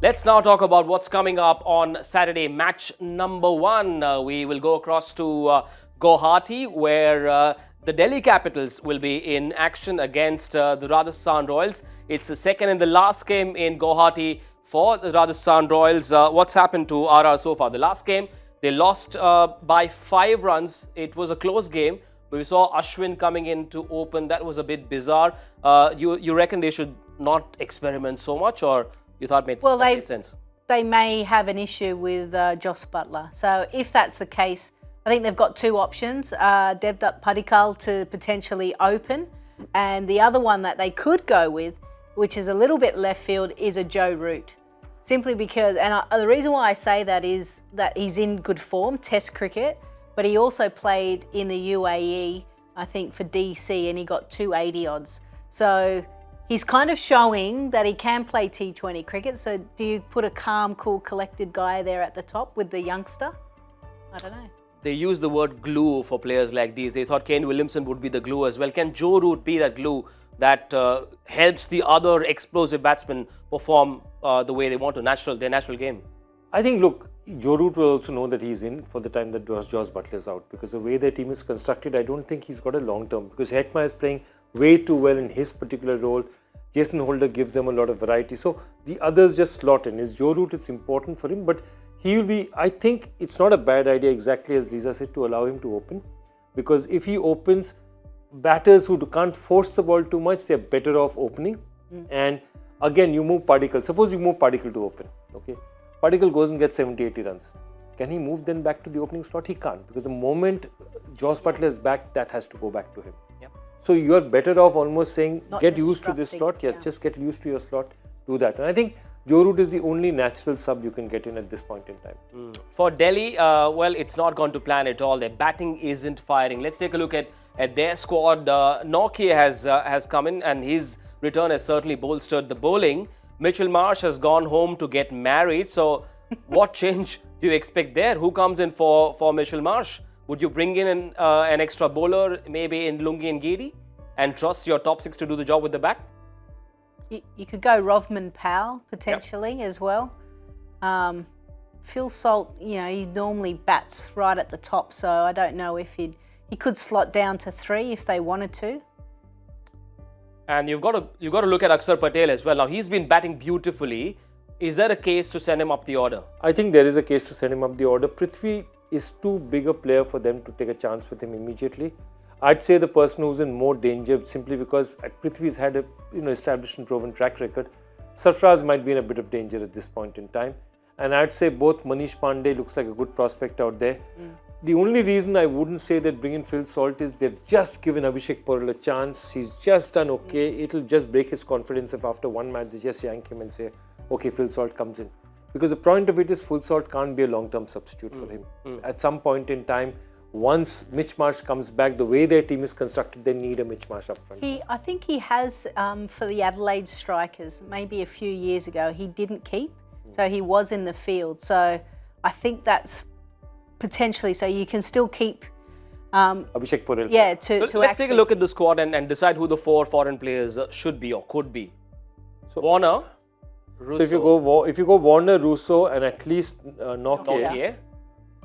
Let's now talk about what's coming up on Saturday. Match number 1. We will go across to Guwahati, where the Delhi Capitals will be in action against the Rajasthan Royals. It's the second and the last game in Guwahati for the Rajasthan Royals. What's happened to RR so far? The last game, they lost by 5 runs. It was a close game. We saw Ashwin coming in to open. That was a bit bizarre. You reckon they should not experiment so much, or you thought made sense? They may have an issue with Josh Butler. So if that's the case, I think they've got 2 options. Devdutt Padikkal to potentially open, and the other one that they could go with, which is a little bit left field, is a Joe Root. Simply because, and the reason why I say that is that he's in good form, Test cricket, but he also played in the UAE, I think, for DC, and he got 280 odds. So he's kind of showing that he can play T20 cricket. So do you put a calm, cool, collected guy there at the top with the youngster? I don't know. They use the word glue for players like these. They thought Kane Williamson would be the glue as well. Can Joe Root be that glue that helps the other explosive batsmen perform the way they want to, their natural game? I think, look, Joe Root will also know that he's in for the time that Josh Butler is out, because the way their team is constructed, I don't think he's got a long term, because Hetma is playing way too well in his particular role. Jason Holder gives them a lot of variety. So the others just slot in. Is Joe Root, it's important for him, but he will be, I think it's not a bad idea, exactly as Lisa said, to allow him to open, because if he opens, batters who can't force the ball too much, they're better off opening. And again, you move Padikkal. Suppose you move Padikkal to open, okay? Padikkal goes and gets 70-80 runs. Can he move then back to the opening slot? He can't, because the moment Josh Butler is back, that has to go back to him. Yep. So you're better off almost saying, Not get used to this slot. Yeah, just get used to your slot, do that. And I think Joe Root is the only natural sub you can get in at this point in time. For Delhi, well, it's not gone to plan at all. Their batting isn't firing. Let's take a look at their squad. Nokia has come in, and his return has certainly bolstered the bowling. Mitchell Marsh has gone home to get married. So what change do you expect there? Who comes in for Mitchell Marsh? Would you bring in an extra bowler, maybe in Lungi and Giri, and trust your top 6 to do the job with the bat? You could go Rovman Powell potentially as well. Phil Salt, he normally bats right at the top, so I don't know if he could slot down to 3 if they wanted to. And you've got to look at Akshar Patel as well. Now he's been batting beautifully. Is there a case to send him up the order? I think there is a case to send him up the order. Prithvi is too big a player for them to take a chance with him immediately. I'd say the person who's in more danger, simply because Prithvi's had a established and proven track record. Sarfraz might be in a bit of danger at this point in time. And I'd say both Manish Pandey looks like a good prospect out there. The only reason I wouldn't say that bring in Phil Salt is they've just given Abhishek Porel a chance. He's just done okay. It'll just break his confidence if after one match they just yank him and say, okay, Phil Salt comes in. Because the point of it is Phil Salt can't be a long-term substitute for him. At some point in time, once Mitch Marsh comes back, the way their team is constructed, they need a Mitch Marsh up front. I think he has, for the Adelaide Strikers, maybe a few years ago, he didn't keep. So he was in the field. So I think that's potentially, so you can still keep Abhishek Porel. Yeah, let's take a look at the squad and decide who the 4 foreign players should be or could be. So Warner, Russo. So if you go Warner, Russo, and at least Nokia.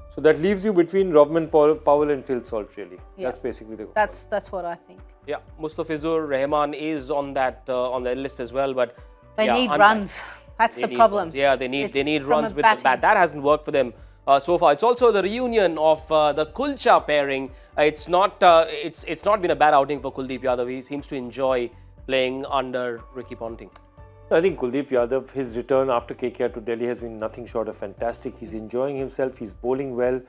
So that leaves you between Rovman Powell and Phil Salt, really. Yeah. That's basically the That's what I think. Yeah, Mustafizur Rahman is on the list as well, but they need runs. That's the problem. Runs. Yeah, they need runs with the bat. That hasn't worked for them so far. It's also the reunion of the Kulcha pairing. It's not been a bad outing for Kuldeep Yadav. He seems to enjoy playing under Ricky Ponting. I think Kuldeep Yadav, his return after KKR to Delhi has been nothing short of fantastic. He's enjoying himself. He's bowling well.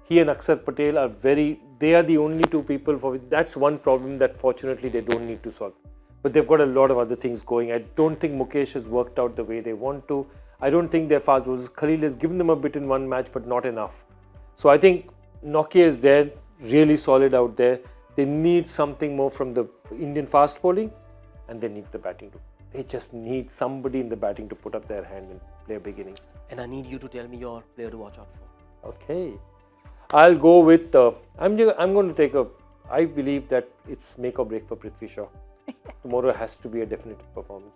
He and Akshar Patel are they are the only 2 people for which that's one problem that fortunately they don't need to solve. But they've got a lot of other things going. I don't think Mukesh has worked out the way they want to. I don't think their fast bowlers, Khalil has given them a bit in one match, but not enough. So I think Nokia is there, really solid out there. They need something more from the Indian fast bowling, and they need the batting too. They just need somebody in the batting to put up their hand and play a big innings. And I need you to tell me your player to watch out for. Okay. I'll go with, I'm going to take I believe that it's make or break for Prithvi Shaw. tomorrow has to be a definitive performance.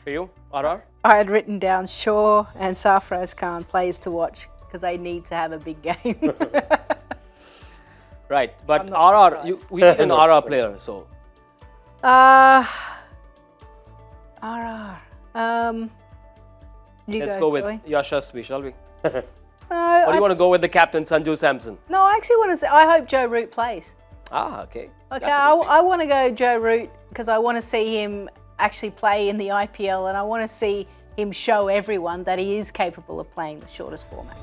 For you, RR? I had written down Shaw and Sarfaraz Khan players to watch because they need to have a big game. Right, but I'm not RR, we need an RR player, so. RR. Let's go with Yashasvi, shall we? No, Or do you want to go with the captain, Sanju Samson? no, I actually want to say, I hope Joe Root plays. Ah, okay. Okay, That's a good pick. I want to go Joe Root because I want to see him actually play in the IPL and I want to see him show everyone that he is capable of playing the shortest format.